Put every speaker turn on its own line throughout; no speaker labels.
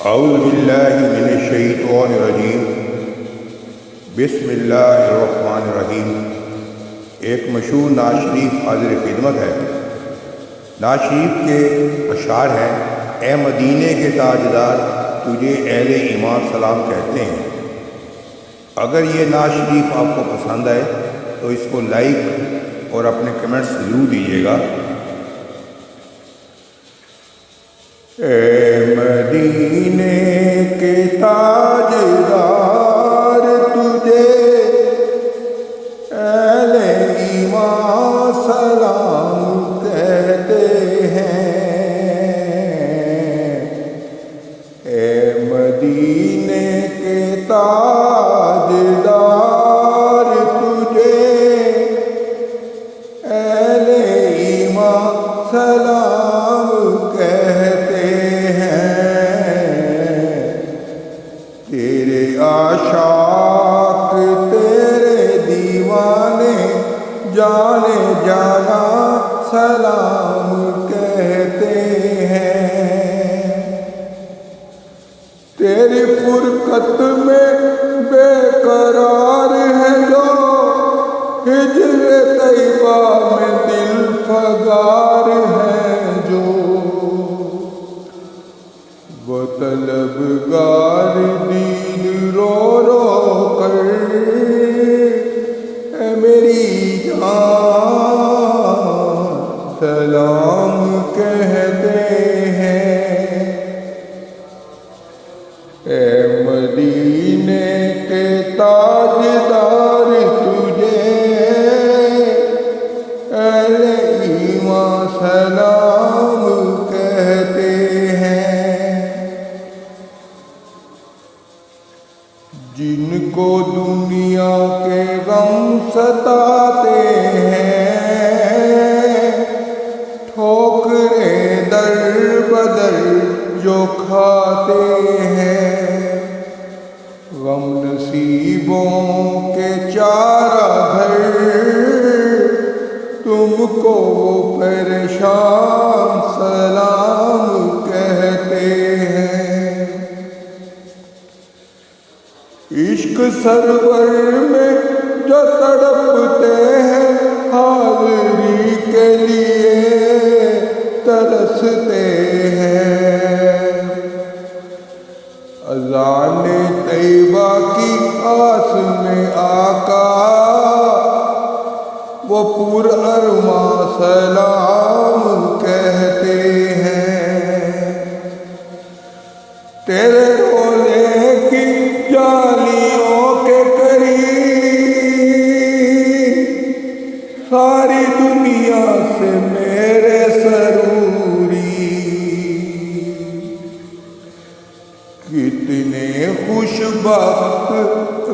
اعوذ باللہ من الشیطان الرجیم بسم اللہ الرحمن الرحیم۔ ایک مشہور نعت شریف حاضر خدمت ہے۔ نعت شریف کے اشعار ہیں: اے مدینے کے تاجدار، تجھے اہل ایمان سلام کہتے ہیں۔ اگر یہ نعت شریف آپ کو پسند آئے تو اس کو لائک اور اپنے کمنٹس ضرور دیجیے گا۔ اے مدینے کے تاجدار، تجھے اہل ایمان سلام کہتے ہیں۔ اے مدینے کے تاجدار، تجھے اہل ایمان سلام کہتے ہیں۔ تیرے عاشق تیرے دیوانے جانے جانا سلام کہتے ہیں۔ تیری فرقت میں بے قرار ہے جو، ہجر طیبہ میں دل فگار ہے جو، وہ طلبگار دید رو رو کر اے میری جان سلام کہتے ہیں۔ اے مدینے کے تاجدار، تجھے اہل ایمان سلام کہتے ہیں۔ جن کو دنیا کے غم ستاتے ہیں، ٹھوکریں در بدر جو کھاتے ہیں، غم نصیبوں کے چارہ گھر تم کو وہ پریشان سلام کہتے ہیں۔ عشق سرور میں جو تڑپتے ہیں، حاضری کے لیے ترستے ہیں، اذان طیبہ کی آس میں آقا وہ پر ارماں سلام کہتے ہیں۔ تیرے روزے کی جالیوں کے قریب ساری دنیا سے میرے سروری، کتنے خوش بخت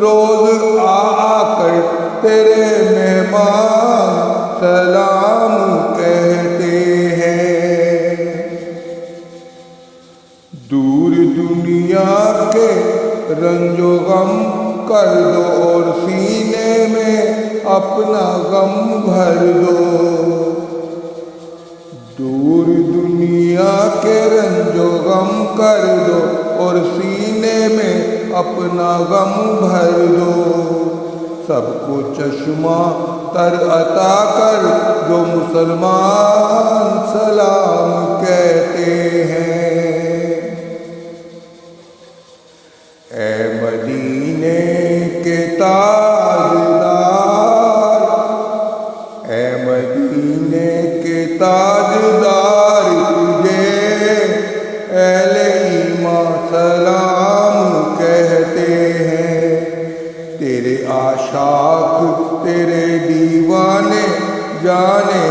روز آ کر تیرے مہمان سلام کہتے ہیں۔ دور دنیا کے رنج و غم کر دو اور سینے میں اپنا غم بھر دو۔ دور دنیا کے رنج و غم کر دو اور سینے میں اپنا غم بھر دو۔ سب کو چشمہ تر عطا کر جو مسلمان سلام کہتے ہیں۔ اے مدینے کے تاجدار، اے مدینے کے تاجدار، تجھے اہل ایمان سلام کہتے ہیں۔ تیرے عاشق تیرے دیوانے جانے